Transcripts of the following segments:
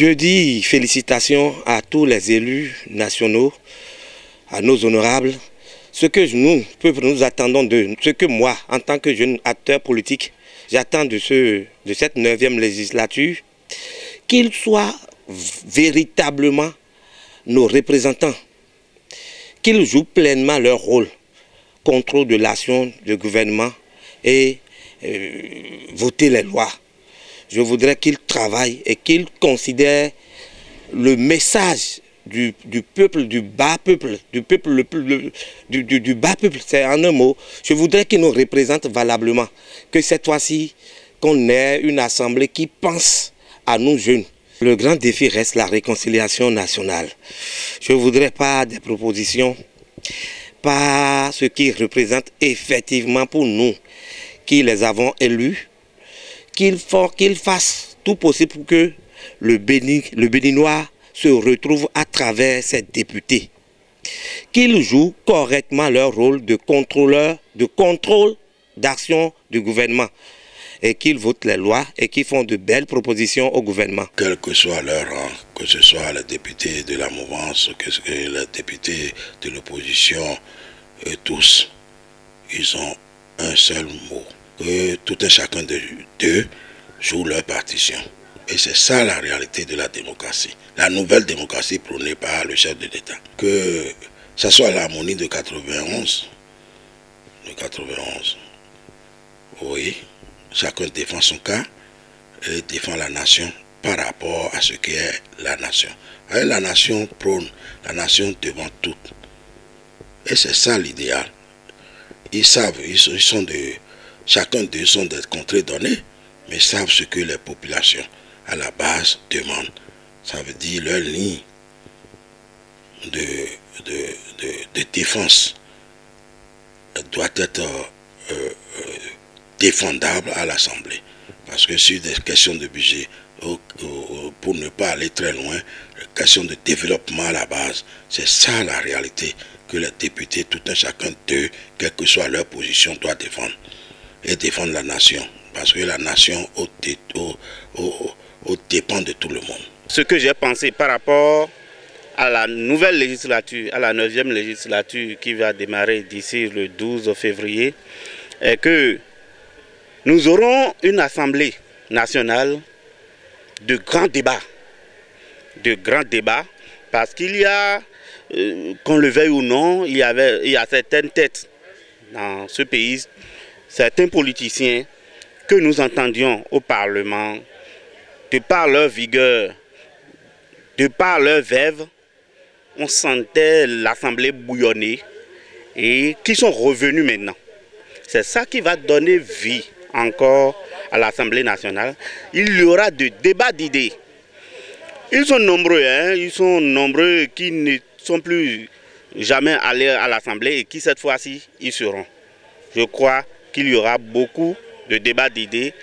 Je dis félicitations à tous les élus nationaux, à nos honorables. Ce que nous attendons de ce que moi, en tant que jeune acteur politique, j'attends de cette 9e législature, qu'ils soient véritablement nos représentants, qu'ils jouent pleinement leur rôle, contrôle de l'action du gouvernement et voter les lois. Je voudrais qu'ils travaillent et qu'ils considèrent le message du peuple, du bas peuple, du bas peuple, c'est en un mot. Je voudrais qu'ils nous représentent valablement, que cette fois-ci, qu'on ait une assemblée qui pense à nous jeunes. Le grand défi reste la réconciliation nationale. Je ne voudrais pas des propositions, pas ce qui représente effectivement pour nous, qui les avons élus, qu'ils fassent tout possible pour que le Béninois se retrouve à travers ces députés. Qu'ils jouent correctement leur rôle de contrôleur, de contrôle d'action du gouvernement. Et qu'ils votent les lois et qu'ils font de belles propositions au gouvernement. Quel que soit leur rang, que ce soit les députés de la mouvance, que les députés de l'opposition, tous, ils ont un seul mot. Que tout un chacun d'eux joue leur partition. Et c'est ça la réalité de la démocratie. La nouvelle démocratie prônée par le chef de l'État. Que ce soit l'harmonie de 91. Oui. Chacun défend son cas et défend la nation par rapport à ce qu'est la nation. Et la nation prône, la nation devant tout. Et c'est ça l'idéal. Ils savent, chacun d'eux sont des contrées données, mais ils savent ce que les populations à la base demandent. Ça veut dire leur ligne de défense doit être défendable à l'Assemblée. Parce que sur des questions de budget, pour ne pas aller très loin, les questions de développement à la base, c'est ça la réalité que les députés, tout un chacun d'eux, quelle que soit leur position, doit défendre. Et défendre la nation. Parce que la nation dépend de tout le monde. Ce que j'ai pensé par rapport à la nouvelle législature, à la 9e législature qui va démarrer d'ici le 12 février, est que nous aurons une assemblée nationale de grands débats. De grands débats, parce qu'il y a, qu'on le veuille ou non, il y a certaines têtes dans ce pays, certains politiciens que nous entendions au Parlement, de par leur vigueur, de par leur verve, on sentait l'Assemblée bouillonner et qui sont revenus maintenant. C'est ça qui va donner vie encore à l'Assemblée nationale. Il y aura des débats d'idées. Ils sont nombreux, ils sont nombreux qui ne sont plus jamais allés à l'Assemblée et qui cette fois-ci y seront. Je crois qu'il y aura beaucoup de débats d'idées,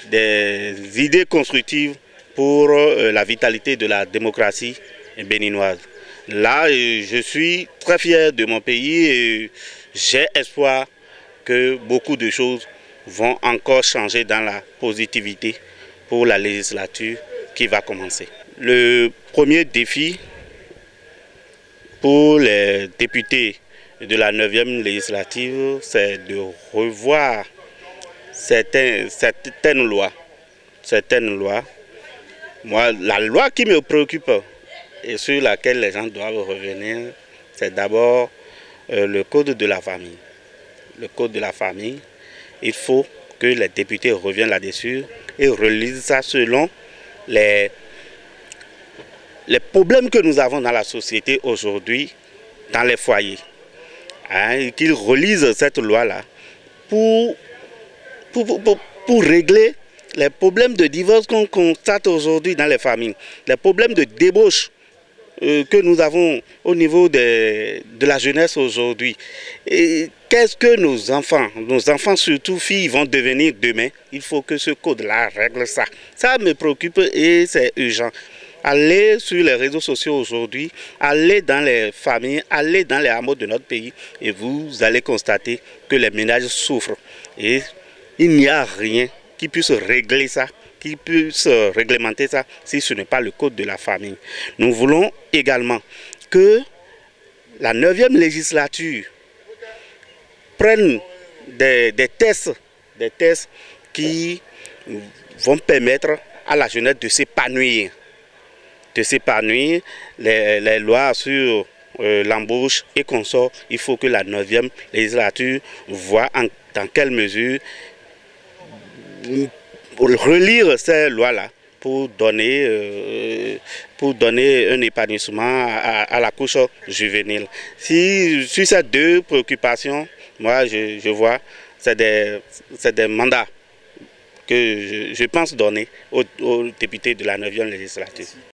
des idées constructives pour la vitalité de la démocratie béninoise. Là, je suis très fier de mon pays et j'ai espoir que beaucoup de choses vont encore changer dans la positivité pour la législature qui va commencer. Le premier défi pour les députés de la 9e législative, c'est de revoir certaines lois. Moi, la loi qui me préoccupe et sur laquelle les gens doivent revenir, c'est d'abord le code de la famille. Le code de la famille, il faut que les députés reviennent là-dessus et relisent ça selon les problèmes que nous avons dans la société aujourd'hui, dans les foyers. Qu'ils relisent cette loi-là pour régler les problèmes de divorce qu'on constate aujourd'hui dans les familles, les problèmes de débauche que nous avons au niveau de la jeunesse aujourd'hui. Qu'est-ce que nos enfants surtout filles, vont devenir demain? Il faut que ce code-là règle ça. Ça me préoccupe et c'est urgent. Allez sur les réseaux sociaux aujourd'hui, allez dans les familles, allez dans les hameaux de notre pays et vous allez constater que les ménages souffrent. Et il n'y a rien qui puisse régler ça, qui puisse réglementer ça si ce n'est pas le code de la famille. Nous voulons également que la 9e législature prenne des tests qui vont permettre à la jeunesse de s'épanouir. Les lois sur l'embauche et consorts, il faut que la 9e législature voit dans quelle mesure relire ces lois-là pour donner un épanouissement à la couche juvénile. Si sur ces deux préoccupations, moi je vois, c'est des mandats que je pense donner aux députés de la 9e législature.